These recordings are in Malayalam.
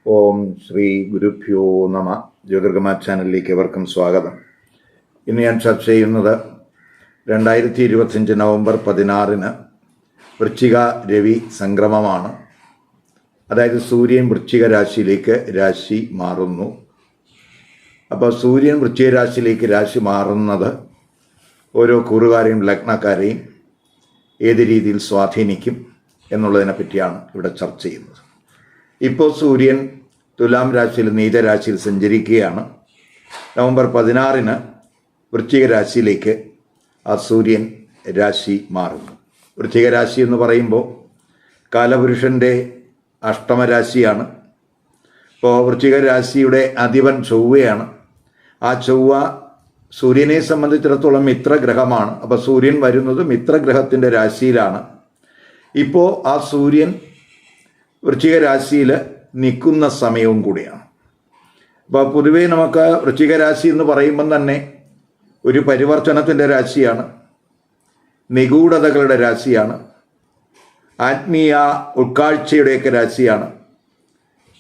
ഓം ശ്രീ ഗുരുഭ്യോ നമ. ജ്യോതിർഗമ ചാനലിലേക്ക് ഏവർക്കും സ്വാഗതം. ഇന്ന് ഞാൻ ചർച്ച ചെയ്യുന്നത് 2025 നവംബർ 16 വൃശ്ചിക രവി സംക്രമമാണ്. അതായത് സൂര്യൻ വൃശ്ചിക രാശിയിലേക്ക് രാശി മാറുന്നു. അപ്പോൾ സൂര്യൻ വൃശ്ചിക രാശിയിലേക്ക് രാശി മാറുന്നത് ഓരോ കൂറുകാരെയും ലഗ്നക്കാരെയും ഏത് രീതിയിൽ സ്വാധീനിക്കും എന്നുള്ളതിനെ പറ്റിയാണ് ഇവിടെ ചർച്ച ചെയ്യുന്നത്. ഇപ്പോൾ സൂര്യൻ തുലാം രാശിയിൽ നീചരാശിയിൽ സഞ്ചരിക്കുകയാണ്. നവംബർ 16 വൃശ്ചിക രാശിയിലേക്ക് ആ സൂര്യൻ രാശി മാറുന്നു. വൃശ്ചിക രാശി എന്ന് പറയുമ്പോൾ കാലപുരുഷൻ്റെ അഷ്ടമരാശിയാണ്. ഇപ്പോൾ വൃശ്ചിക രാശിയുടെ അധിപൻ ചൊവ്വയാണ്. ആ ചൊവ്വ സൂര്യനെ സംബന്ധിച്ചിടത്തോളം മിത്രഗ്രഹമാണ്. അപ്പോൾ സൂര്യൻ വരുന്നത് മിത്രഗ്രഹത്തിൻ്റെ രാശിയിലാണ്. ഇപ്പോൾ ആ സൂര്യൻ വൃശ്ചിക രാശിയിൽ നിൽക്കുന്ന സമയവും കൂടിയാണ്. അപ്പോൾ പൊതുവേ നമുക്ക് വൃശ്ചിക രാശി എന്ന് പറയുമ്പം തന്നെ ഒരു പരിവർത്തനത്തിൻ്റെ രാശിയാണ്, നിഗൂഢതകളുടെ രാശിയാണ്, ആത്മീയ ഉൾക്കാഴ്ചയുടെയൊക്കെ രാശിയാണ്,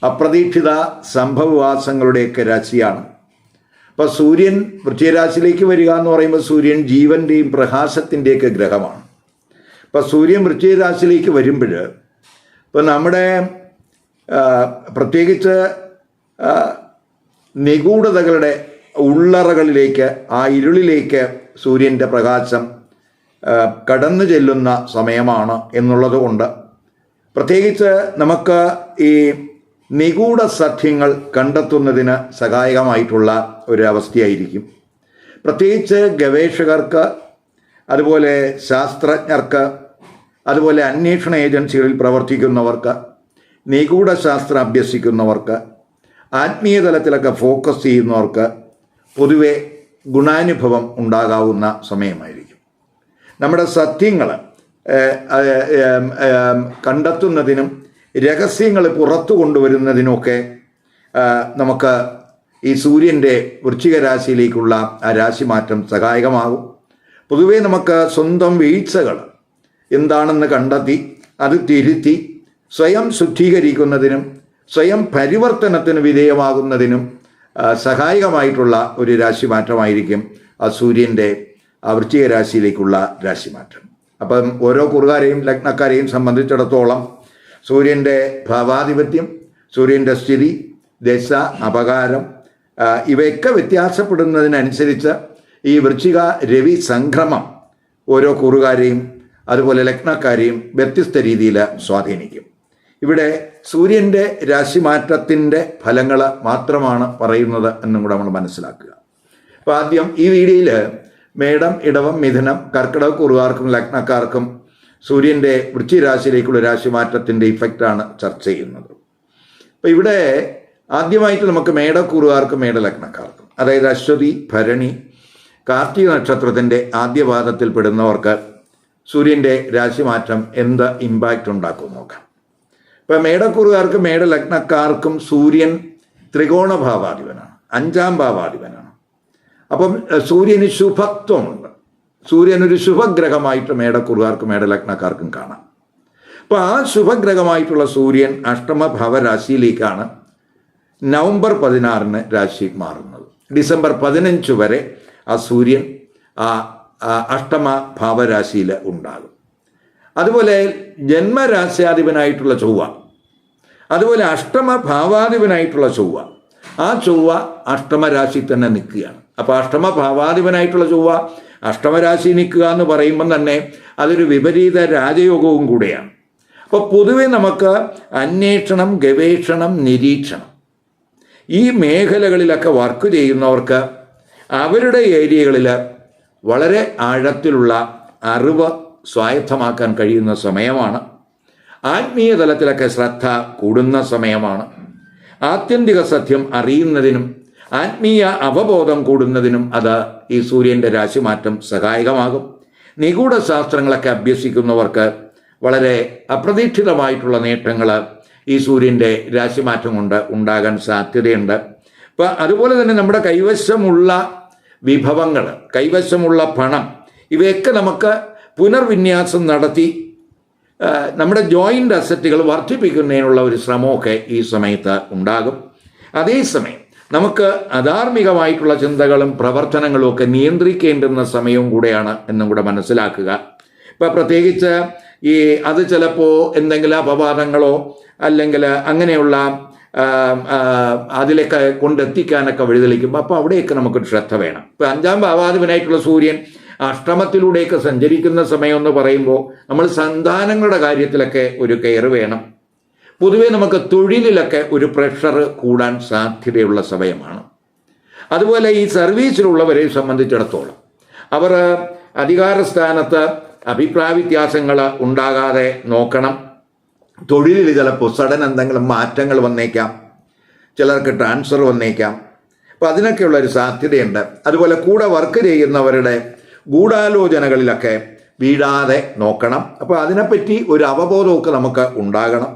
അപ്രതീക്ഷിത സംഭവവാസങ്ങളുടെയൊക്കെ രാശിയാണ്. അപ്പോൾ സൂര്യൻ വൃശ്ചിക രാശിയിലേക്ക് വരിക എന്ന് പറയുമ്പോൾ സൂര്യൻ ജീവൻ്റെയും പ്രകാശത്തിൻ്റെയൊക്കെ ഗ്രഹമാണ്. അപ്പോൾ സൂര്യൻ വൃശ്ചിക രാശിയിലേക്ക് വരുമ്പോൾ ഇപ്പോൾ നമ്മുടെ പ്രത്യേകിച്ച് നിഗൂഢതകളുടെ ഉള്ളറകളിലേക്ക്, ആ ഇരുളിലേക്ക് സൂര്യൻ്റെ പ്രകാശം കടന്നു ചെല്ലുന്ന സമയമാണ് എന്നുള്ളത് കൊണ്ട് പ്രത്യേകിച്ച് നമുക്ക് ഈ നിഗൂഢ സത്യങ്ങൾ കണ്ടെത്തുന്നതിന് സഹായകമായിട്ടുള്ള ഒരവസ്ഥയായിരിക്കും. പ്രത്യേകിച്ച് ഗവേഷകർക്ക്, അതുപോലെ ശാസ്ത്രജ്ഞർക്ക്, അതുപോലെ അന്വേഷണ ഏജൻസികളിൽ പ്രവർത്തിക്കുന്നവർക്ക്, നിഗൂഢശാസ്ത്രം അഭ്യസിക്കുന്നവർക്ക്, ആത്മീയ തലത്തിലൊക്കെ ഫോക്കസ് ചെയ്യുന്നവർക്ക് പൊതുവെ ഗുണാനുഭവം ഉണ്ടാകാവുന്ന സമയമായിരിക്കും. നമ്മുടെ സത്യങ്ങൾ കണ്ടെത്തുന്നതിനും രഹസ്യങ്ങൾ പുറത്തു കൊണ്ടുവരുന്നതിനുമൊക്കെ നമുക്ക് ഈ സൂര്യൻ്റെ വൃശ്ചിക രാശിയിലേക്കുള്ള ആ രാശിമാറ്റം സഹായകമാകും. പൊതുവെ നമുക്ക് സ്വന്തം വീഴ്ചകൾ എന്താണെന്ന് കണ്ടെത്തി അത് തിരുത്തി സ്വയം ശുദ്ധീകരിക്കുന്നതിനും സ്വയം പരിവർത്തനത്തിന് വിധേയമാകുന്നതിനും സഹായകമായിട്ടുള്ള ഒരു രാശിമാറ്റമായിരിക്കും ആ സൂര്യൻ്റെ വൃശ്ചിക രാശിയിലേക്കുള്ള രാശിമാറ്റം. അപ്പം ഓരോ കുറുകാരെയും ലഗ്നക്കാരെയും സംബന്ധിച്ചിടത്തോളം സൂര്യൻ്റെ ഭാവാധിപത്യം, സൂര്യൻ്റെ സ്ഥിതി, ദശ, അപകാരം ഇവയൊക്കെ വ്യത്യാസപ്പെടുന്നതിനനുസരിച്ച് ഈ വൃശ്ചിക രവി സംക്രമം ഓരോ കുറുകാരെയും അതുപോലെ ലഗ്നക്കാരെയും വ്യത്യസ്ത രീതിയിൽ സ്വാധീനിക്കും. ഇവിടെ സൂര്യൻ്റെ രാശിമാറ്റത്തിൻ്റെ ഫലങ്ങൾ മാത്രമാണ് പറയുന്നത് എന്നും കൂടെ നമ്മൾ മനസ്സിലാക്കുക. അപ്പോൾ ആദ്യം ഈ വീഡിയോയിൽ മേടം, ഇടവം, മിഥുനം, കർക്കിടക കുറുകാർക്കും ലഗ്നക്കാർക്കും സൂര്യൻ്റെ വൃശ്ചിക രാശിയിലേക്കുള്ള രാശിമാറ്റത്തിൻ്റെ ഇഫക്റ്റാണ് ചർച്ച ചെയ്യുന്നത്. അപ്പോൾ ഇവിടെ ആദ്യമായിട്ട് നമുക്ക് മേടക്കൂറുകാർക്കും മേടലഗ്നക്കാർക്കും, അതായത് അശ്വതി, ഭരണി, കാർത്തിക നക്ഷത്രത്തിൻ്റെ ആദ്യപാദത്തിൽ പെടുന്നവർക്ക് സൂര്യൻ്റെ രാശിമാറ്റം എന്ത് ഇമ്പാക്റ്റ് ഉണ്ടാക്കും നോക്കാം. ഇപ്പം മേടക്കൂറുകാർക്കും മേടലഗ്നക്കാർക്കും സൂര്യൻ ത്രികോണ ഭാവാധിപനാണ്, 5ാം ഭാവാധിപനാണ്. അപ്പം സൂര്യന് ശുഭത്വമുണ്ട്. സൂര്യൻ ഒരു ശുഭഗ്രഹമായിട്ട് മേടക്കൂറുകാർക്കും മേടലഗ്നക്കാർക്കും കാണാം. അപ്പോൾ ആ ശുഭഗ്രഹമായിട്ടുള്ള സൂര്യൻ അഷ്ടമ ഭാവരാശിയിലേക്കാണ് നവംബർ 16 രാശി മാറുന്നത്. ഡിസംബർ 15 വരെ ആ സൂര്യൻ അഷ്ടമ ഭാവരാശിയിൽ ഉണ്ടാകും. അതുപോലെ ജന്മരാശ്യാധിപനായിട്ടുള്ള ചൊവ്വ, അതുപോലെ അഷ്ടമ ഭാവാധിപനായിട്ടുള്ള ചൊവ്വ, ആ ചൊവ്വ അഷ്ടമരാശി തന്നെ നിൽക്കുകയാണ്. അപ്പോൾ അഷ്ടമ ഭാവാധിപനായിട്ടുള്ള ചൊവ്വ അഷ്ടമരാശി നിൽക്കുക എന്ന് പറയുമ്പം തന്നെ അതൊരു വിപരീത രാജയോഗവും കൂടെയാണ്. അപ്പോൾ പൊതുവെ നമുക്ക് അന്വേഷണം, ഗവേഷണം, നിരീക്ഷണം ഈ മേഖലകളിലൊക്കെ വർക്ക് ചെയ്യുന്നവർക്ക് അവരുടെ ഏരിയകളിൽ വളരെ ആഴത്തിലുള്ള അറിവ് സ്വായത്തമാക്കാൻ കഴിയുന്ന സമയമാണ്. ആത്മീയ തലത്തിലൊക്കെ ശ്രദ്ധ കൂടുന്ന സമയമാണ്. ആത്യന്തിക സത്യം അറിയുന്നതിനും ആത്മീയ അവബോധം കൂടുന്നതിനും അത് ഈ സൂര്യൻ്റെ രാശിമാറ്റം സഹായകമാകും. നിഗൂഢ ശാസ്ത്രങ്ങളൊക്കെ അഭ്യസിക്കുന്നവർക്ക് വളരെ അപ്രതീക്ഷിതമായിട്ടുള്ള നേട്ടങ്ങൾ ഈ സൂര്യൻ്റെ രാശിമാറ്റം കൊണ്ട് ഉണ്ടാകാൻ സാധ്യതയുണ്ട്. അപ്പം അതുപോലെ തന്നെ നമ്മുടെ കൈവശമുള്ള വിഭവങ്ങൾ, കൈവശമുള്ള പണം, ഇവയൊക്കെ നമുക്ക് പുനർവിന്യാസം നടത്തി നമ്മുടെ ജോയിൻ്റ് അസറ്റുകൾ വർദ്ധിപ്പിക്കുന്നതിനുള്ള ഒരു ശ്രമമൊക്കെ ഈ സമയത്ത് ഉണ്ടാകും. അതേസമയം നമുക്ക് അധാർമികമായിട്ടുള്ള ചിന്തകളും പ്രവർത്തനങ്ങളും ഒക്കെ നിയന്ത്രിക്കേണ്ടുന്ന സമയവും കൂടെയാണ് എന്നും കൂടെ മനസ്സിലാക്കുക. ഇപ്പം പ്രത്യേകിച്ച് അത് ചിലപ്പോൾ എന്തെങ്കിലും അപവാദങ്ങളോ അല്ലെങ്കിൽ അങ്ങനെയുള്ള അതിലേക്ക് കൊണ്ടെത്തിക്കാനൊക്കെ വഴിതെളിക്കുമ്പോൾ അപ്പോൾ അവിടെയൊക്കെ നമുക്കൊരു ശ്രദ്ധ വേണം. ഇപ്പം 5ാം ഭാവാധിപനായിട്ടുള്ള സൂര്യൻ അഷ്ടമത്തിലൂടെയൊക്കെ സഞ്ചരിക്കുന്ന സമയം എന്ന് പറയുമ്പോൾ നമ്മൾ സന്താനങ്ങളുടെ കാര്യത്തിലൊക്കെ ഒരു കെയർ വേണം. പൊതുവെ നമുക്ക് തൊഴിലിലൊക്കെ ഒരു പ്രഷർ കൂടാൻ സാധ്യതയുള്ള സമയമാണ്. അതുപോലെ ഈ സർവീസിലുള്ളവരെ സംബന്ധിച്ചിടത്തോളം അവർ അധികാരസ്ഥാനത്ത് അഭിപ്രായ വ്യത്യാസങ്ങൾ ഉണ്ടാകാതെ നോക്കണം. തൊഴിലിൽ ചിലപ്പോൾ സഡൻ എന്തെങ്കിലും മാറ്റങ്ങൾ വന്നേക്കാം, ചിലർക്ക് ട്രാൻസ്ഫർ വന്നേക്കാം. അപ്പോൾ അതിനൊക്കെയുള്ളൊരു സാധ്യതയുണ്ട്. അതുപോലെ കൂടെ വർക്ക് ചെയ്യുന്നവരുടെ ഗൂഢാലോചനകളിലൊക്കെ വീഴാതെ നോക്കണം. അപ്പോൾ അതിനെപ്പറ്റി ഒരു അവബോധമൊക്കെ നമുക്ക് ഉണ്ടാകണം.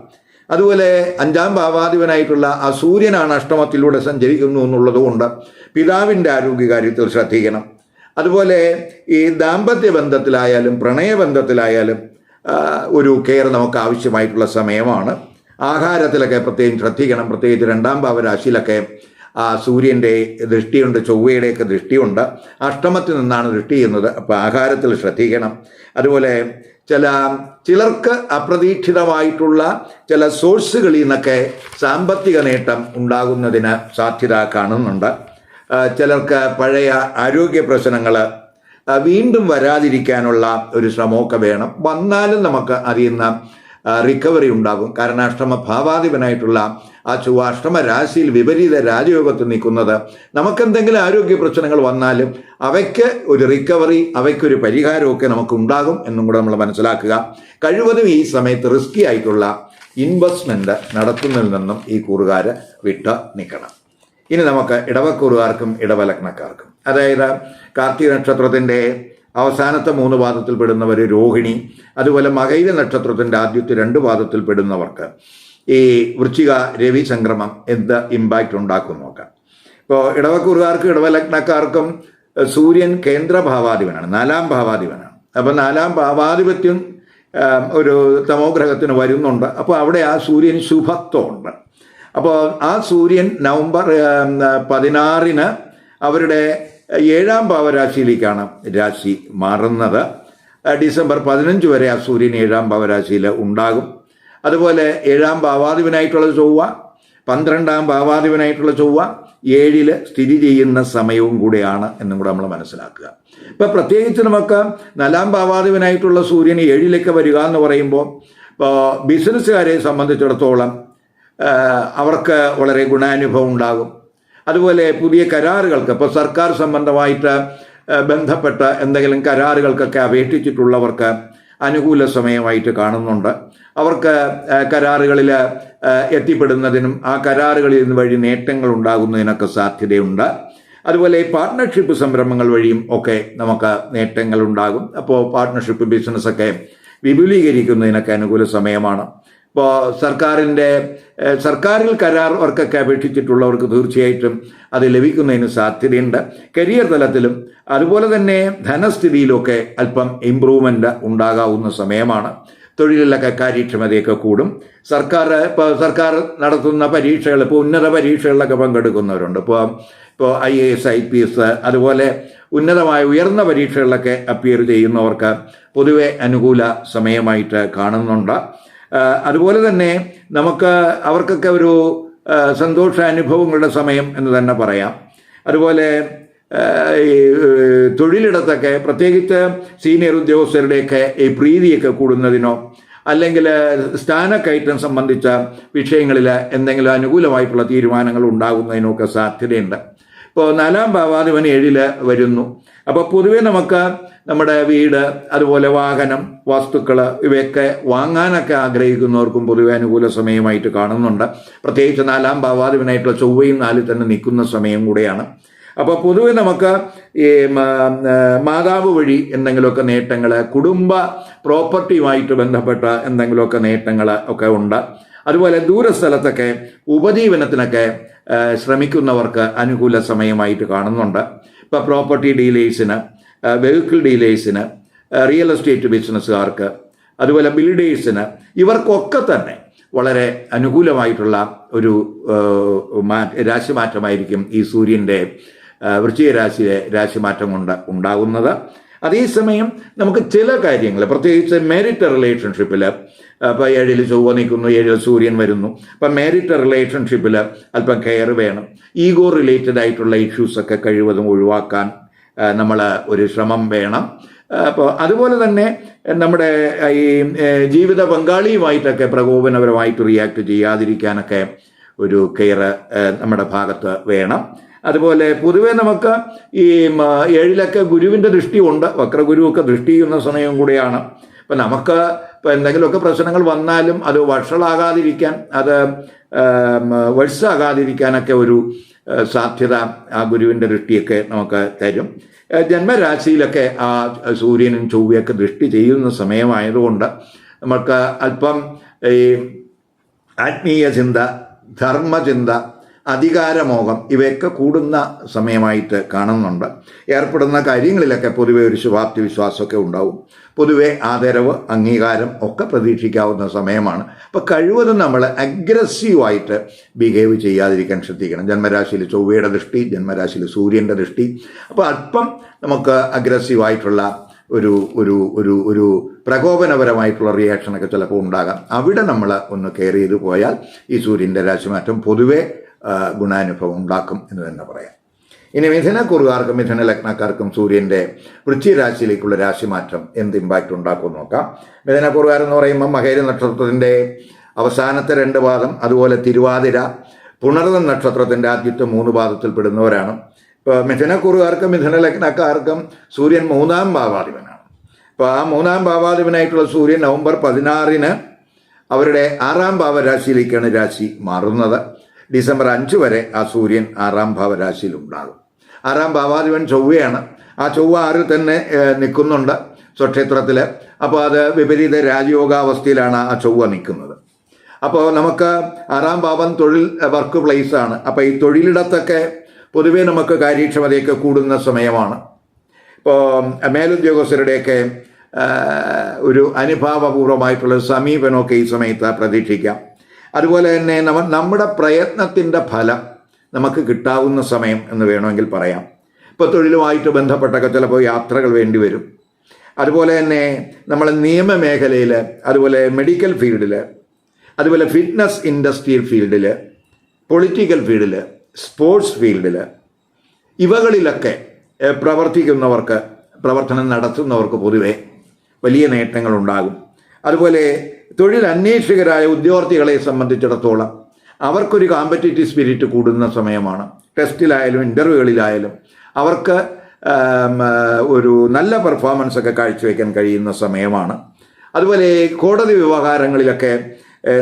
അതുപോലെ 5ാം ഭാവാധിപനായിട്ടുള്ള ആ സൂര്യനാണ് അഷ്ടമത്തിലൂടെ സഞ്ചരിക്കുന്നു എന്നുള്ളത് കൊണ്ട് പിതാവിൻ്റെ ആരോഗ്യകാര്യത്തിൽ ശ്രദ്ധിക്കണം. അതുപോലെ ഈ ദാമ്പത്യ ബന്ധത്തിലായാലും പ്രണയബന്ധത്തിലായാലും ഒരു കെയർ നമുക്ക് ആവശ്യമായിട്ടുള്ള സമയമാണ്. ആഹാരത്തിലൊക്കെ പ്രത്യേകം ശ്രദ്ധിക്കണം. പ്രത്യേകിച്ച് 2ാം ഭാവരാശിയിലൊക്കെ സൂര്യൻ്റെ ദൃഷ്ടിയുണ്ട്, ചൊവ്വയുടെയൊക്കെ ദൃഷ്ടിയുണ്ട്. അഷ്ടമത്തിൽ നിന്നാണ് ദൃഷ്ടി ചെയ്യുന്നത്. അപ്പോൾ ആഹാരത്തിൽ ശ്രദ്ധിക്കണം. അതുപോലെ ചിലർക്ക് അപ്രതീക്ഷിതമായിട്ടുള്ള ചില സോഴ്സുകളിൽ നിന്നൊക്കെ സാമ്പത്തിക നേട്ടം ഉണ്ടാകുന്നതിന് സാധ്യത കാണുന്നുണ്ട്. ചിലർക്ക് പഴയ ആരോഗ്യ പ്രശ്നങ്ങൾ വീണ്ടും വരാതിരിക്കാനുള്ള ഒരു ശ്രമമൊക്കെ വേണം. വന്നാലും നമുക്ക് അതിൽ നിന്ന് റിക്കവറി ഉണ്ടാകും. കാരണം അഷ്ടമ ഭാവാധിപനായിട്ടുള്ള ആ ചൊവ്വ അഷ്ടമ രാശിയിൽ വിപരീത രാജയോഗത്തിൽ നിൽക്കുന്നത് നമുക്കെന്തെങ്കിലും ആരോഗ്യ പ്രശ്നങ്ങൾ വന്നാലും അവയ്ക്ക് ഒരു റിക്കവറി, അവയ്ക്കൊരു പരിഹാരമൊക്കെ നമുക്ക് ഉണ്ടാകും എന്നും കൂടെ നമ്മൾ മനസ്സിലാക്കുക. കഴിവതും ഈ സമയത്ത് റിസ്കി ആയിട്ടുള്ള ഇൻവെസ്റ്റ്മെൻറ്റ് നടത്തുന്നതിൽ നിന്നും ഈ കൂറുകാർ വിട്ട് നിൽക്കണം. ഇനി നമുക്ക് ഇടവക്കൂറുകാർക്കും ഇടവലഗ്നക്കാർക്കും, അതായത് കാർത്തിക നക്ഷത്രത്തിൻ്റെ അവസാനത്തെ 3 പാദത്തിൽ പെടുന്നവർ, രോഹിണി, അതുപോലെ മകൈര നക്ഷത്രത്തിൻ്റെ ആദ്യത്തെ 2 പാദത്തിൽ പെടുന്നവർക്ക് ഈ വൃശ്ചിക രവി സംക്രമം എന്ത് ഇമ്പാക്റ്റ് ഉണ്ടാക്കും നോക്കാം. ഇപ്പോൾ ഇടവക്കൂറുകാർക്കും ഇടവലഗ്നക്കാർക്കും സൂര്യൻ കേന്ദ്രഭാവാധിപനാണ്, 4ാം ഭാവാധിപനാണ്. അപ്പോൾ 4ാം ഭാവാധിപത്യം ഒരു തമോഗ്രഹത്തിന് വരുന്നുണ്ട്. അപ്പോൾ അവിടെ ആ സൂര്യൻ ശുഭത്വമുണ്ട്. അപ്പോൾ ആ സൂര്യൻ നവംബർ 16 അവരുടെ 7ാം ഭാവരാശിയിലേക്കാണ് രാശി മാറുന്നത്. ഡിസംബർ 15 വരെ ആ സൂര്യൻ 7ാം ഭാവരാശിയിൽ ഉണ്ടാകും. അതുപോലെ 7ാം ഭാവാധിപനായിട്ടുള്ള ചൊവ്വ, 12ാം ഭാവാധിപനായിട്ടുള്ള ചൊവ്വ 7ൽ സ്ഥിതി ചെയ്യുന്ന സമയവും കൂടെയാണ് എന്നും കൂടെ നമ്മൾ മനസ്സിലാക്കുക. ഇപ്പം പ്രത്യേകിച്ച് നമുക്ക് 4ാം ഭാവാധിപനായിട്ടുള്ള സൂര്യൻ 7ലേക്ക് വരിക എന്ന് പറയുമ്പോൾ ഇപ്പോൾ ബിസിനസ്സുകാരെ സംബന്ധിച്ചിടത്തോളം അവർക്ക് വളരെ ഗുണാനുഭവം ഉണ്ടാകും. അതുപോലെ പുതിയ കരാറുകൾക്ക്, ഇപ്പോൾ സർക്കാർ സംബന്ധമായിട്ട് ബന്ധപ്പെട്ട എന്തെങ്കിലും കരാറുകൾക്കൊക്കെ അപേക്ഷിച്ചിട്ടുള്ളവർക്ക് അനുകൂല സമയമായിട്ട് കാണുന്നുണ്ട്. അവർക്ക് കരാറുകളിൽ എത്തിപ്പെടുന്നതിനും ആ കരാറുകളിൽ നിന്ന് വഴി നേട്ടങ്ങൾ ഉണ്ടാകുന്നതിനൊക്കെ സാധ്യതയുണ്ട്. അതുപോലെ പാർട്ട്ണർഷിപ്പ് സംരംഭങ്ങൾ വഴിയും ഒക്കെ നമുക്ക് നേട്ടങ്ങൾ ഉണ്ടാകും. അപ്പോൾ പാർട്ട്ണർഷിപ്പ് ബിസിനസ്സൊക്കെ വിപുലീകരിക്കുന്നതിനൊക്കെ അനുകൂല സമയമാണ്. ഇപ്പോൾ സർക്കാരിൽ കരാർ വർക്കൊക്കെ അപേക്ഷിച്ചിട്ടുള്ളവർക്ക് തീർച്ചയായിട്ടും അത് ലഭിക്കുന്നതിന് സാധ്യതയുണ്ട്. കരിയർ തലത്തിലും അതുപോലെ തന്നെ ധനസ്ഥിതിയിലൊക്കെ അല്പം ഇമ്പ്രൂവ്മെൻ്റ് ഉണ്ടാകാവുന്ന സമയമാണ്. തൊഴിലിലൊക്കെ കാര്യക്ഷമതയൊക്കെ കൂടും. സർക്കാർ നടത്തുന്ന പരീക്ഷകൾ, ഇപ്പോൾ ഉന്നത പരീക്ഷകളിലൊക്കെ പങ്കെടുക്കുന്നവരുണ്ട്. ഇപ്പോൾ IAS IPS അതുപോലെ ഉന്നതമായ ഉയർന്ന പരീക്ഷകളിലൊക്കെ അപ്പിയർ ചെയ്യുന്നവർക്ക് പൊതുവെ അനുകൂല സമയമായിട്ട് കാണുന്നുണ്ട്. അതുപോലെ തന്നെ അവർക്കൊക്കെ ഒരു സന്തോഷാനുഭവങ്ങളുടെ സമയം എന്ന് തന്നെ പറയാം. അതുപോലെ തൊഴിലിടത്തൊക്കെ പ്രത്യേകിച്ച് സീനിയർ ഉദ്യോഗസ്ഥരുടെയൊക്കെ ഈ പ്രീതിയൊക്കെ കൂടുന്നതിനോ അല്ലെങ്കിൽ സ്ഥാനക്കയറ്റം സംബന്ധിച്ച വിഷയങ്ങളിൽ എന്തെങ്കിലും അനുകൂലമായിട്ടുള്ള തീരുമാനങ്ങൾ ഉണ്ടാകുന്നതിനൊക്കെ സാധ്യതയുണ്ട്. ഇപ്പോൾ 4ാം ഭാവാധിപൻ 7ൽ വരുന്നു. അപ്പോൾ പൊതുവെ നമുക്ക് നമ്മുടെ വീട്, അതുപോലെ വാഹനം, വസ്തുക്കൾ ഇവയൊക്കെ വാങ്ങാനൊക്കെ ആഗ്രഹിക്കുന്നവർക്കും പൊതുവെ അനുകൂല സമയമായിട്ട് കാണുന്നുണ്ട്. പ്രത്യേകിച്ച് 4ാം ഭാവാധിപനായിട്ടുള്ള ചൊവ്വയും 4ൽ തന്നെ നിൽക്കുന്ന സമയം കൂടെയാണ്. അപ്പോൾ പൊതുവെ നമുക്ക് ഈ മാതാവ് വഴി എന്തെങ്കിലുമൊക്കെ നേട്ടങ്ങൾ, കുടുംബ പ്രോപ്പർട്ടിയുമായിട്ട് ബന്ധപ്പെട്ട എന്തെങ്കിലുമൊക്കെ നേട്ടങ്ങൾ ഒക്കെ ഉണ്ട്. അതുപോലെ ദൂരസ്ഥലത്തൊക്കെ ഉപജീവനത്തിനൊക്കെ ശ്രമിക്കുന്നവർക്ക് അനുകൂല സമയമായിട്ട് കാണുന്നുണ്ട്. ഇപ്പോൾ പ്രോപ്പർട്ടി ഡീലേഴ്സിന്, വെഹിക്കിൾ ഡീലേഴ്സിന്, റിയൽ എസ്റ്റേറ്റ് ബിസിനസ്സുകാർക്ക്, അതുപോലെ ബിൽഡേഴ്സിന്, ഇവർക്കൊക്കെ തന്നെ വളരെ അനുകൂലമായിട്ടുള്ള ഒരു രാശിമാറ്റമായിരിക്കും ഈ സൂര്യൻ്റെ വൃശ്ചിക രാശിയിലെ രാശിമാറ്റം കൊണ്ട് ഉണ്ടാകുന്നത്. അതേസമയം നമുക്ക് ചില കാര്യങ്ങൾ, പ്രത്യേകിച്ച് മാരിറ്റൽ റിലേഷൻഷിപ്പിൽ, ഇപ്പോൾ 7-ൽ ചൊവ്വ നിൽക്കുന്നു, 7-ൽ സൂര്യൻ വരുന്നു, അപ്പം മാരിറ്റൽ റിലേഷൻഷിപ്പിൽ അല്പം കെയർ വേണം. ഈഗോ റിലേറ്റഡ് ആയിട്ടുള്ള ഇഷ്യൂസൊക്കെ കഴിവതും ഒഴിവാക്കാൻ നമ്മൾ ഒരു ശ്രമം വേണം. അപ്പോൾ അതുപോലെ തന്നെ നമ്മുടെ ഈ ജീവിത പങ്കാളിയുമായിട്ടൊക്കെ പ്രകോപനപരമായിട്ട് റിയാക്ട് ചെയ്യാതിരിക്കാനൊക്കെ ഒരു കെയർ നമ്മുടെ ഭാഗത്ത് വേണം. അതുപോലെ പൊതുവെ നമുക്ക് ഈ 7-ലൊക്കെ ഗുരുവിൻ്റെ ദൃഷ്ടിയുണ്ട്, വക്രഗുരുവൊക്കെ ദൃഷ്ടി ചെയ്യുന്ന സമയം കൂടിയാണ്. അപ്പം നമുക്ക് ഇപ്പം എന്തെങ്കിലുമൊക്കെ പ്രശ്നങ്ങൾ വന്നാലും അത് വഷളാകാതിരിക്കാൻ, അത് വഴ്സാകാതിരിക്കാനൊക്കെ ഒരു സാധ്യത ആ ഗുരുവിൻ്റെ ദൃഷ്ടിയൊക്കെ നമുക്ക് തരും. ജന്മരാശിയിലൊക്കെ ആ സൂര്യനും ചൊവ്വയൊക്കെ ദൃഷ്ടി ചെയ്യുന്ന സമയമായതുകൊണ്ട് നമുക്ക് അല്പം ഈ ആത്മീയ ചിന്ത, ധർമ്മചിന്ത, അധികാരമോഹം ഇവയൊക്കെ കൂടുന്ന സമയമായിട്ട് കാണുന്നുണ്ട്. ഏർപ്പെടുന്ന കാര്യങ്ങളിലൊക്കെ പൊതുവെ ഒരു ശുഭാപ്തി വിശ്വാസമൊക്കെ ഉണ്ടാവും. പൊതുവെ ആദരവ്, അംഗീകാരം ഒക്കെ പ്രതീക്ഷിക്കാവുന്ന സമയമാണ്. അപ്പോൾ കഴിവതും നമ്മൾ അഗ്രസീവായിട്ട് ബിഹേവ് ചെയ്യാതിരിക്കാൻ ശ്രദ്ധിക്കണം. ജന്മരാശിയിൽ ചൊവ്വയുടെ ദൃഷ്ടി, ജന്മരാശിയിൽ സൂര്യൻ്റെ ദൃഷ്ടി. അപ്പോൾ അല്പം നമുക്ക് അഗ്രസീവായിട്ടുള്ള ഒരു ഒരു ഒരു ഒരു പ്രകോപനപരമായിട്ടുള്ള റിയാക്ഷനൊക്കെ ചിലപ്പോൾ ഉണ്ടാകാം. അവിടെ നമ്മൾ ഒന്ന് കെയർ ചെയ്തു പോയാൽ ഈ സൂര്യൻ്റെ രാശിമാറ്റം പൊതുവെ ഗുണാനുഭവം ഉണ്ടാക്കും എന്ന് തന്നെ പറയാം. ഇനി മിഥുനക്കുറുകാർക്കും മിഥുന ലഗ്നക്കാർക്കും സൂര്യൻ്റെ വൃശ്ചിക രാശിയിലേക്കുള്ള രാശിമാറ്റം എന്ത് ഇമ്പാക്റ്റ് ഉണ്ടാക്കും നോക്കാം. മിഥുനക്കുറുകാരെന്ന് പറയുമ്പോൾ മകേര നക്ഷത്രത്തിൻ്റെ അവസാനത്തെ 2 പാദം, അതുപോലെ തിരുവാതിര, പുണർതം നക്ഷത്രത്തിൻ്റെ ആദ്യത്തെ 3 പാദത്തിൽ പെടുന്നവരാണ്. ഇപ്പോൾ മിഥുനക്കുറുകാർക്കും മിഥുന ലഗ്നക്കാർക്കും സൂര്യൻ 3-ാം ഭാവാധിപനാണ്. അപ്പോൾ ആ 3-ാം ഭാവാധിപനായിട്ടുള്ള സൂര്യൻ നവംബർ 16-ന് അവരുടെ 6-ാം ഭാവരാശിയിലേക്കാണ് രാശി മാറുന്നത്. ഡിസംബർ 5 വരെ ആ സൂര്യൻ 6-ാം ഭാവരാശിയിലുണ്ടാകും. 6-ാം ഭാവാധിപൻ ചൊവ്വയാണ്. ആ ചൊവ്വ 6-ൽ തന്നെ നിൽക്കുന്നുണ്ട് സ്വക്ഷേത്രത്തിൽ. അപ്പോൾ അത് വിപരീത രാജയോഗാവസ്ഥയിലാണ് ആ ചൊവ്വ നിൽക്കുന്നത്. അപ്പോൾ നമുക്ക് 6-ാം ഭാവം തൊഴിൽ, വർക്ക് പ്ലേസാണ്. അപ്പോൾ ഈ തൊഴിലിടത്തൊക്കെ പൊതുവേ നമുക്ക് കാര്യക്ഷമതയൊക്കെ കൂടുന്ന സമയമാണ്. ഇപ്പോൾ മേലുദ്യോഗസ്ഥരുടെയൊക്കെ ഒരു അനുഭാവപൂർവമായിട്ടുള്ള സമീപനമൊക്കെ ഈ സമയത്ത് പ്രതീക്ഷിക്കാം. അതുപോലെ തന്നെ നമ്മുടെ പ്രയത്നത്തിൻ്റെ ഫലം നമുക്ക് കിട്ടാവുന്ന സമയം എന്ന് വേണമെങ്കിൽ പറയാം. ഇപ്പോൾ തൊഴിലുമായിട്ട് ബന്ധപ്പെട്ടൊക്കെ ചിലപ്പോൾ യാത്രകൾ വേണ്ടി വരും. അതുപോലെ തന്നെ നമ്മൾ നിയമമേഖലയിൽ, അതുപോലെ മെഡിക്കൽ ഫീൽഡിൽ, അതുപോലെ ഫിറ്റ്നസ് ഇൻഡസ്ട്രിയൽ ഫീൽഡിൽ, പൊളിറ്റിക്കൽ ഫീൽഡിൽ, സ്പോർട്സ് ഫീൽഡിൽ, ഇവകളിലൊക്കെ പ്രവർത്തിക്കുന്നവർക്ക്, പ്രവർത്തനം നടത്തുന്നവർക്ക് പൊതുവെ വലിയ നേട്ടങ്ങളുണ്ടാകും. അതുപോലെ തൊഴിൽ അന്വേഷകരായ ഉദ്യോഗാർത്ഥികളെ സംബന്ധിച്ചിടത്തോളം അവർക്കൊരു കോമ്പറ്റേറ്റീവ് സ്പിരിറ്റ് കൂടുന്ന സമയമാണ്. ടെസ്റ്റിലായാലും ഇൻ്റർവ്യൂകളിലായാലും അവർക്ക് ഒരു നല്ല പെർഫോമൻസ് ഒക്കെ കാഴ്ചവെക്കാൻ കഴിയുന്ന സമയമാണ്. അതുപോലെ കോടതി വ്യവഹാരങ്ങളിലൊക്കെ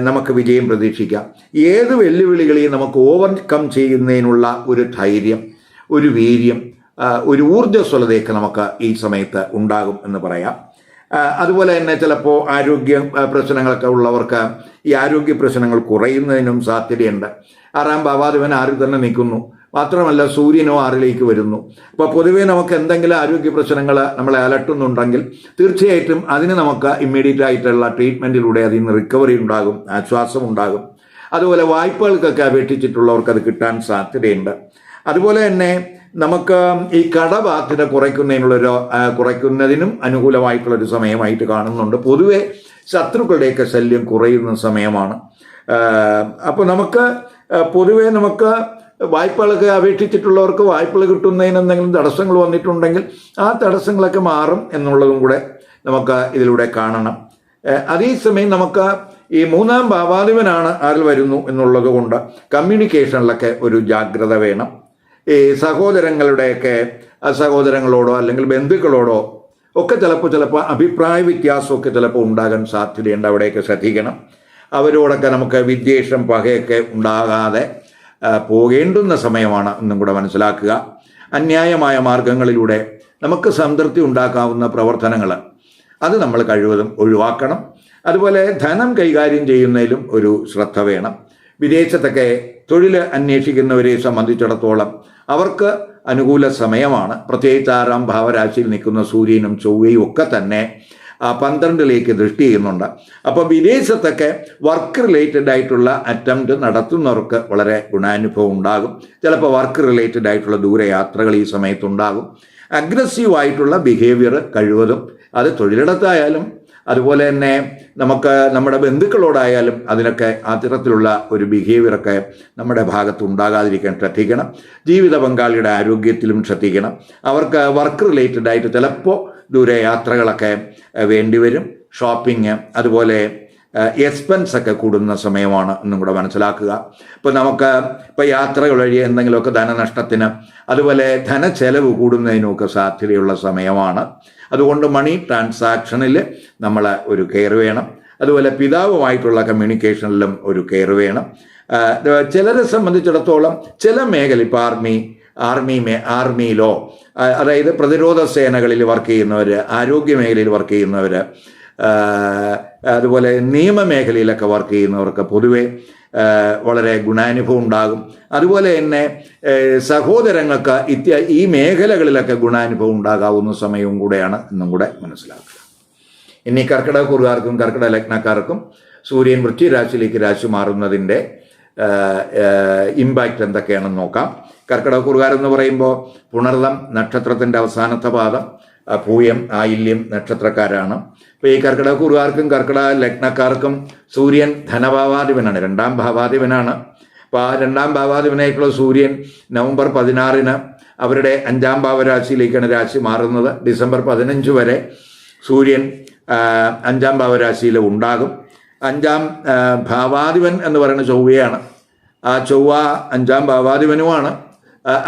നമുക്ക് വിജയം പ്രതീക്ഷിക്കാം. ഏത് വെല്ലുവിളികളെയും നമുക്ക് ഓവർകം ചെയ്യുന്നതിനുള്ള ഒരു ധൈര്യം, ഒരു വീര്യം, ഒരു ഊർജ്ജസ്വലതയൊക്കെ നമുക്ക് ഈ സമയത്ത് ഉണ്ടാകും എന്ന് പറയാം. അതുപോലെ തന്നെ ചിലപ്പോൾ ആരോഗ്യ പ്രശ്നങ്ങളൊക്കെ ഉള്ളവർക്ക് ഈ ആരോഗ്യ പ്രശ്നങ്ങൾ കുറയുന്നതിനും സാധ്യതയുണ്ട്. 6-ാം ഭാവാധിപൻ 6-ൽ തന്നെ നിൽക്കുന്നു. മാത്രമല്ല സൂര്യനോ 6-ലേക്ക് വരുന്നു. അപ്പോൾ പൊതുവേ നമുക്ക് എന്തെങ്കിലും ആരോഗ്യ പ്രശ്നങ്ങൾ നമ്മളെ അലട്ടുന്നുണ്ടെങ്കിൽ തീർച്ചയായിട്ടും അതിന് നമുക്ക് ഇമ്മീഡിയറ്റ് ആയിട്ടുള്ള ട്രീറ്റ്മെൻറ്റിലൂടെ അതിൽ നിന്ന് റിക്കവറി ഉണ്ടാകും, ആശ്വാസം ഉണ്ടാകും. അതുപോലെ വായ്പകൾക്കൊക്കെ അപേക്ഷിച്ചിട്ടുള്ളവർക്ക് അത് കിട്ടാൻ സാധ്യതയുണ്ട്. അതുപോലെ തന്നെ നമുക്ക് ഈ കടബാധ്യത കുറയ്ക്കുന്നതിനും അനുകൂലമായിട്ടുള്ളൊരു സമയമായിട്ട് കാണുന്നുണ്ട്. പൊതുവെ ശത്രുക്കളുടെയൊക്കെ ശല്യം കുറയുന്ന സമയമാണ്. അപ്പോൾ നമുക്ക് പൊതുവെ നമുക്ക് വായ്പകളൊക്കെ അപേക്ഷിച്ചിട്ടുള്ളവർക്ക് വായ്പകൾ കിട്ടുന്നതിന് എന്തെങ്കിലും തടസ്സങ്ങൾ വന്നിട്ടുണ്ടെങ്കിൽ ആ തടസ്സങ്ങളൊക്കെ മാറും എന്നുള്ളതും കൂടെ നമുക്ക് ഇതിലൂടെ കാണണം. അതേസമയം നമുക്ക് ഈ 3-ാം ഭാവാധിപനാണ് 6-ൽ വരുന്നു എന്നുള്ളത് കൊണ്ട് കമ്മ്യൂണിക്കേഷനിലൊക്കെ ഒരു ജാഗ്രത വേണം. ഈ സഹോദരങ്ങളോടോ അല്ലെങ്കിൽ ബന്ധുക്കളോടോ ഒക്കെ ചിലപ്പോൾ അഭിപ്രായ വ്യത്യാസമൊക്കെ ചിലപ്പോൾ ഉണ്ടാകാൻ സാധ്യതയുണ്ട്. അവിടെയൊക്കെ ശ്രദ്ധിക്കണം. അവരോടൊക്കെ നമുക്ക് വിദ്വേഷം, പകയൊക്കെ ഉണ്ടാകാതെ പോകേണ്ടുന്ന സമയമാണ് എന്നും കൂടെ മനസ്സിലാക്കുക. അന്യായമായ മാർഗങ്ങളിലൂടെ നമുക്ക് സംതൃപ്തി ഉണ്ടാക്കാവുന്ന പ്രവർത്തനങ്ങൾ അത് നമ്മൾ കഴിവതും ഒഴിവാക്കണം. അതുപോലെ ധനം കൈകാര്യം ചെയ്യുന്നതിലും ഒരു ശ്രദ്ധ വേണം. വിദേശത്തൊക്കെ തൊഴിൽ അന്വേഷിക്കുന്നവരെ സംബന്ധിച്ചിടത്തോളം അവർക്ക് അനുകൂല സമയമാണ്. പ്രത്യേകിച്ച് 6-ാം ഭാവരാശിയിൽ നിൽക്കുന്ന സൂര്യനും ചൊവ്വയും ഒക്കെ തന്നെ 12ലേക്ക് ദൃഷ്ടി ചെയ്യുന്നുണ്ട്. അപ്പോൾ വിദേശത്തൊക്കെ വർക്ക് റിലേറ്റഡ് ആയിട്ടുള്ള അറ്റംപ്റ്റ് നടത്തുന്നവർക്ക് വളരെ ഗുണാനുഭവം ഉണ്ടാകും. ചിലപ്പോൾ വർക്ക് റിലേറ്റഡ് ആയിട്ടുള്ള ദൂരയാത്രകൾ ഈ സമയത്തുണ്ടാകും. അഗ്രസീവായിട്ടുള്ള ബിഹേവിയർ കഴിവതും അത് തൊഴിലിടത്തായാലും അതുപോലെ തന്നെ നമുക്ക് നമ്മുടെ ബന്ധുക്കളോടായാലും അതിനൊക്കെ അത്തരത്തിലുള്ള ഒരു ബിഹേവിയറൊക്കെ നമ്മുടെ ഭാഗത്ത് ഉണ്ടാകാതിരിക്കാൻ ശ്രദ്ധിക്കണം. ജീവിത പങ്കാളിയുടെ ആരോഗ്യത്തിലും ശ്രദ്ധിക്കണം. അവർക്ക് വർക്ക് റിലേറ്റഡ് ആയിട്ട് ചിലപ്പോൾ ദൂരയാത്രകളൊക്കെ വേണ്ടിവരും. ഷോപ്പിംഗ് അതുപോലെ എക്സ്പെൻസ് ഒക്കെ കൂടുന്ന സമയമാണ് എന്നും കൂടെ മനസ്സിലാക്കുക. ഇപ്പോൾ യാത്രകൾ വഴി എന്തെങ്കിലുമൊക്കെ ധനനഷ്ടത്തിന് അതുപോലെ ധനച്ചെലവ് കൂടുന്നതിനുമൊക്കെ സാധ്യതയുള്ള സമയമാണ്. അതുകൊണ്ട് മണി ട്രാൻസാക്ഷനിൽ നമ്മൾ ഒരു കെയർ വേണം. അതുപോലെ പിതാവുമായിട്ടുള്ള കമ്മ്യൂണിക്കേഷനിലും ഒരു കെയർ വേണം. ചിലരെ സംബന്ധിച്ചിടത്തോളം ചില മേഖല ഇപ്പോൾ ആർമിയിലോ അതായത് പ്രതിരോധ സേനകളിൽ വർക്ക് ചെയ്യുന്നവർ, ആരോഗ്യ മേഖലയിൽ വർക്ക് ചെയ്യുന്നവർ, അതുപോലെ നിയമമേഖലയിലൊക്കെ വർക്ക് ചെയ്യുന്നവർക്ക് പൊതുവെ വളരെ ഗുണാനുഭവം ഉണ്ടാകും. അതുപോലെ തന്നെ സഹോദരങ്ങൾക്ക് ഈ മേഖലകളിലൊക്കെ ഗുണാനുഭവം ഉണ്ടാകാവുന്ന സമയവും കൂടെയാണ് എന്നും കൂടെ മനസ്സിലാക്കുക. ഇനി കർക്കിടകക്കുറുകാർക്കും കർക്കിടക ലഗ്നക്കാർക്കും സൂര്യൻ വൃശ്ചികരാശിയിലേക്ക് രാശി മാറുന്നതിൻ്റെ ഇമ്പാക്റ്റ് എന്തൊക്കെയാണെന്ന് നോക്കാം. കർക്കിടകക്കുറുകാരെന്ന് പറയുമ്പോൾ പുണർതം നക്ഷത്രത്തിൻ്റെ അവസാനത്തെ പാദം, പൂയം, ആയില്യം നക്ഷത്രക്കാരാണ്. അപ്പോൾ ഈ കർക്കിടകക്കുറുകാർക്കും കർക്കിടക ലഗ്നക്കാർക്കും സൂര്യൻ ധനഭാവാധിപനാണ്, 2ാം ഭാവാധിപനാണ്. അപ്പോൾ ആ 2ാം ഭാവാധിപനായിട്ടുള്ള സൂര്യൻ നവംബർ 16 അവരുടെ 5ാം ഭാവരാശിയിലേക്കാണ് രാശി മാറുന്നത്. ഡിസംബർ 15 വരെ സൂര്യൻ 5ാം ഭാവരാശിയിൽ ഉണ്ടാകും. 5ാം ഭാവാധിപൻ എന്ന് പറയുന്ന ചൊവ്വയാണ്. ആ ചൊവ്വ 5ാം ഭാവാധിപനുമാണ്.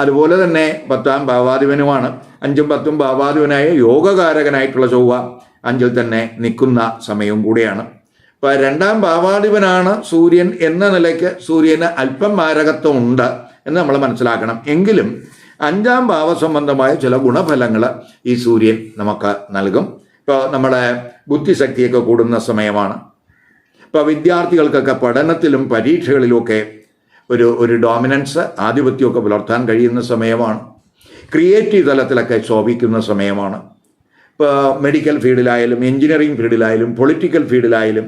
അതുപോലെ തന്നെ 10ാം ഭാവാധിപനുമാണ്. 5ഉം 10ഉം ഭാവാധിപനായ യോഗകാരകനായിട്ടുള്ള ചൊവ്വ 5ൽ തന്നെ നിൽക്കുന്ന സമയവും കൂടിയാണ്. ഇപ്പോൾ 2ാം ഭാവാധിപനാണ് സൂര്യൻ എന്ന നിലയ്ക്ക് സൂര്യന് അല്പം മാരകത്വം ഉണ്ട് എന്ന് നമ്മൾ മനസ്സിലാക്കണം. എങ്കിലും 5ാം ഭാവസംബന്ധമായ ചില ഗുണഫലങ്ങൾ ഈ സൂര്യൻ നമുക്ക് നൽകും. ഇപ്പോൾ നമ്മുടെ ബുദ്ധിശക്തിയൊക്കെ കൂടുന്ന സമയമാണ്. ഇപ്പോൾ വിദ്യാർത്ഥികൾക്കൊക്കെ പഠനത്തിലും പരീക്ഷകളിലുമൊക്കെ ഒരു ഡോമിനൻസ്, ആധിപത്യമൊക്കെ പുലർത്താൻ കഴിയുന്ന സമയമാണ്. ക്രിയേറ്റീവ് തലത്തിലൊക്കെ ശോഭിക്കുന്ന സമയമാണ്. ഇപ്പോൾ മെഡിക്കൽ ഫീൽഡിലായാലും എഞ്ചിനീയറിംഗ് ഫീൽഡിലായാലും പൊളിറ്റിക്കൽ ഫീൽഡിലായാലും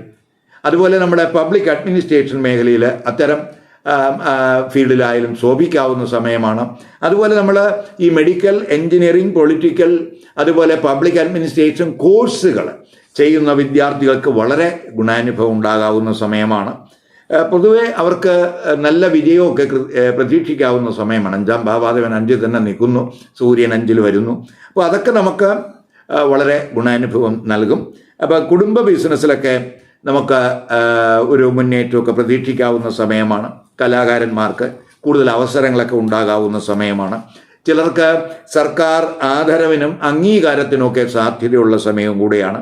അതുപോലെ നമ്മുടെ പബ്ലിക് അഡ്മിനിസ്ട്രേഷൻ മേഖലയിൽ അത്തരം ഫീൽഡിലായാലും ശോഭിക്കാവുന്ന സമയമാണ്. അതുപോലെ നമ്മൾ ഈ മെഡിക്കൽ, എഞ്ചിനീയറിംഗ്, പൊളിറ്റിക്കൽ അതുപോലെ പബ്ലിക് അഡ്മിനിസ്ട്രേഷൻ കോഴ്സുകൾ ചെയ്യുന്ന വിദ്യാർത്ഥികൾക്ക് വളരെ ഗുണാനുഭവം ഉണ്ടാകാവുന്ന സമയമാണ്. പൊതുവെ അവർക്ക് നല്ല വിജയമൊക്കെ പ്രതീക്ഷിക്കാവുന്ന സമയമാണ്. 5ാം ഭാവാധിപൻ 5ൽ തന്നെ നിൽക്കുന്നു, സൂര്യൻ 5ൽ വരുന്നു. അപ്പോൾ അതൊക്കെ നമുക്ക് വളരെ ഗുണാനുഭവം നൽകും. അപ്പോൾ കുടുംബ ബിസിനസ്സിലൊക്കെ നമുക്ക് ഒരു മുന്നേറ്റമൊക്കെ പ്രതീക്ഷിക്കാവുന്ന സമയമാണ്. കലാകാരന്മാർക്ക് കൂടുതൽ അവസരങ്ങളൊക്കെ ഉണ്ടാകാവുന്ന സമയമാണ്. ചിലർക്ക് സർക്കാർ ആദരവിനും അംഗീകാരത്തിനുമൊക്കെ സാധ്യതയുള്ള സമയവും കൂടിയാണ്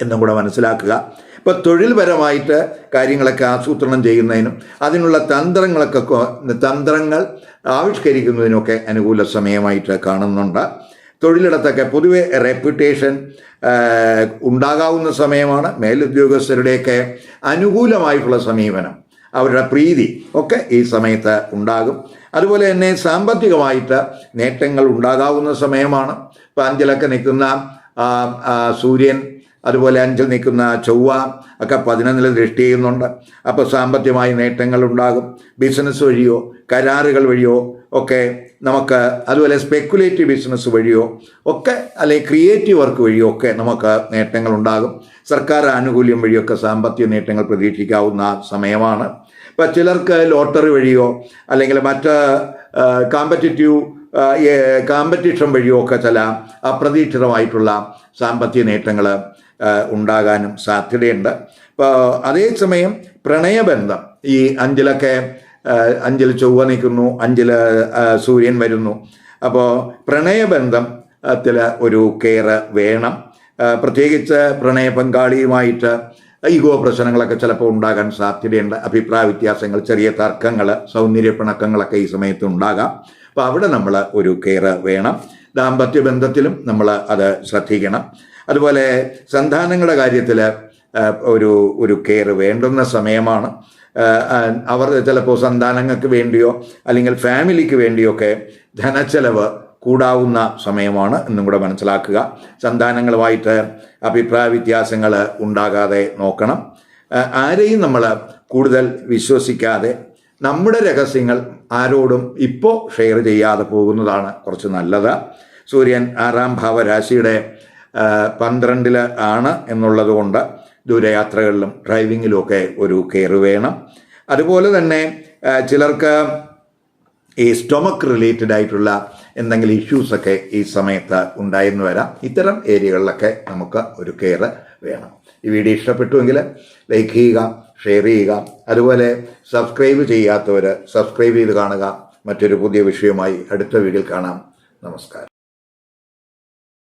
എന്നും കൂടെ മനസ്സിലാക്കുക. ഇപ്പോൾ തൊഴിൽപരമായിട്ട് കാര്യങ്ങളൊക്കെ ആസൂത്രണം ചെയ്യുന്നതിനും അതിനുള്ള തന്ത്രങ്ങൾ ആവിഷ്കരിക്കുന്നതിനൊക്കെ അനുകൂല സമയമായിട്ട് കാണുന്നുണ്ട്. തൊഴിലിടത്തൊക്കെ പൊതുവെ റെപ്യൂട്ടേഷൻ ഉണ്ടാകാവുന്ന സമയമാണ്. മേലുദ്യോഗസ്ഥരുടെയൊക്കെ അനുകൂലമായിട്ടുള്ള സമീപനം, അവരുടെ പ്രീതി ഒക്കെ ഈ സമയത്ത് ഉണ്ടാകും. അതുപോലെ തന്നെ സാമ്പത്തികമായിട്ട് നേട്ടങ്ങൾ ഉണ്ടാകാവുന്ന സമയമാണ്. ഇപ്പോൾ 5ലൊക്കെ നിൽക്കുന്ന സൂര്യൻ അതുപോലെ 5ൽ നിൽക്കുന്ന ചൊവ്വ ഒക്കെ 11ൽ ദൃഷ്ടി ചെയ്യുന്നുണ്ട്. അപ്പോൾ സാമ്പത്തികമായി നേട്ടങ്ങൾ ഉണ്ടാകും. ബിസിനസ് വഴിയോ കരാറുകൾ വഴിയോ ഒക്കെ നമുക്ക്, അതുപോലെ സ്പെക്കുലേറ്റീവ് ബിസിനസ് വഴിയോ ഒക്കെ അല്ലെങ്കിൽ ക്രിയേറ്റീവ് വർക്ക് വഴിയോ ഒക്കെ നമുക്ക് നേട്ടങ്ങൾ ഉണ്ടാകും. സർക്കാർ ആനുകൂല്യം വഴിയൊക്കെ സാമ്പത്തിക നേട്ടങ്ങൾ പ്രതീക്ഷിക്കാവുന്ന സമയമാണ്. ഇപ്പോൾ ചിലർക്ക് ലോട്ടറി വഴിയോ അല്ലെങ്കിൽ മറ്റ് കോമ്പറ്റീഷൻ വഴിയോ ഒക്കെ ചില അപ്രതീക്ഷിതമായിട്ടുള്ള സാമ്പത്തിക നേട്ടങ്ങൾ ഉണ്ടാകാനും സാധ്യതയുണ്ട്. ഇപ്പോൾ അതേസമയം പ്രണയബന്ധം ഈ 5ൽ ചൊവ്വ നിൽക്കുന്നു, 5ൽ സൂര്യൻ വരുന്നു. അപ്പോൾ പ്രണയബന്ധത്തിൽ ഒരു കെയർ വേണം. പ്രത്യേകിച്ച് പ്രണയ പങ്കാളിയുമായിട്ട് ഈഗോ പ്രശ്നങ്ങളൊക്കെ ചിലപ്പോൾ ഉണ്ടാകാൻ സാധ്യതയുണ്ട്. അഭിപ്രായ വ്യത്യാസങ്ങൾ, ചെറിയ തർക്കങ്ങൾ, സൗന്ദര്യ പിണക്കങ്ങളൊക്കെ ഈ സമയത്ത് ഉണ്ടാകാം. അപ്പോൾ അവിടെ നമ്മൾ ഒരു കെയർ വേണം. ദാമ്പത്യ ബന്ധത്തിലും നമ്മൾ അത് ശ്രദ്ധിക്കണം. അതുപോലെ സന്താനങ്ങളുടെ കാര്യത്തിൽ ഒരു കെയർ വേണ്ടുന്ന സമയമാണ്. അവർ ചിലപ്പോൾ സന്താനങ്ങൾക്ക് വേണ്ടിയോ അല്ലെങ്കിൽ ഫാമിലിക്ക് വേണ്ടിയോ ഒക്കെ ധനച്ചെലവ് കൂടാവുന്ന സമയമാണ് എന്നും കൂടെ മനസ്സിലാക്കുക. സന്താനങ്ങളുമായിട്ട് അഭിപ്രായ വ്യത്യാസങ്ങൾ ഉണ്ടാകാതെ നോക്കണം. ആരെയും നമ്മൾ കൂടുതൽ വിശ്വസിക്കാതെ നമ്മുടെ രഹസ്യങ്ങൾ ആരോടും ഇപ്പോൾ ഷെയർ ചെയ്യാതെ പോകുന്നതാണ് കുറച്ച് നല്ലത്. സൂര്യൻ 6ാം ഭാവരാശിയുടെ 12 ആണ് എന്നുള്ളത് കൊണ്ട് ദൂരയാത്രകളിലും ഡ്രൈവിങ്ങിലുമൊക്കെ ഒരു കെയർ വേണം. അതുപോലെ തന്നെ ചിലർക്ക് ഈ സ്റ്റൊമക്ക് റിലേറ്റഡ് ആയിട്ടുള്ള എന്തെങ്കിലും ഇഷ്യൂസൊക്കെ ഈ സമയത്ത് ഉണ്ടായെന്ന് വരാം. ഇത്തരം ഏരിയകളിലൊക്കെ നമുക്ക് ഒരു കെയർ വേണം. ഈ വീഡിയോ ഇഷ്ടപ്പെട്ടുവെങ്കിൽ ലൈക്ക് ചെയ്യുക, ഷെയർ ചെയ്യുക. അതുപോലെ സബ്സ്ക്രൈബ് ചെയ്യാത്തവർ സബ്സ്ക്രൈബ് ചെയ്ത് കാണുക. മറ്റൊരു പുതിയ വിഷയവുമായി അടുത്ത വീഡിയോയിൽ കാണാം. നമസ്കാരം.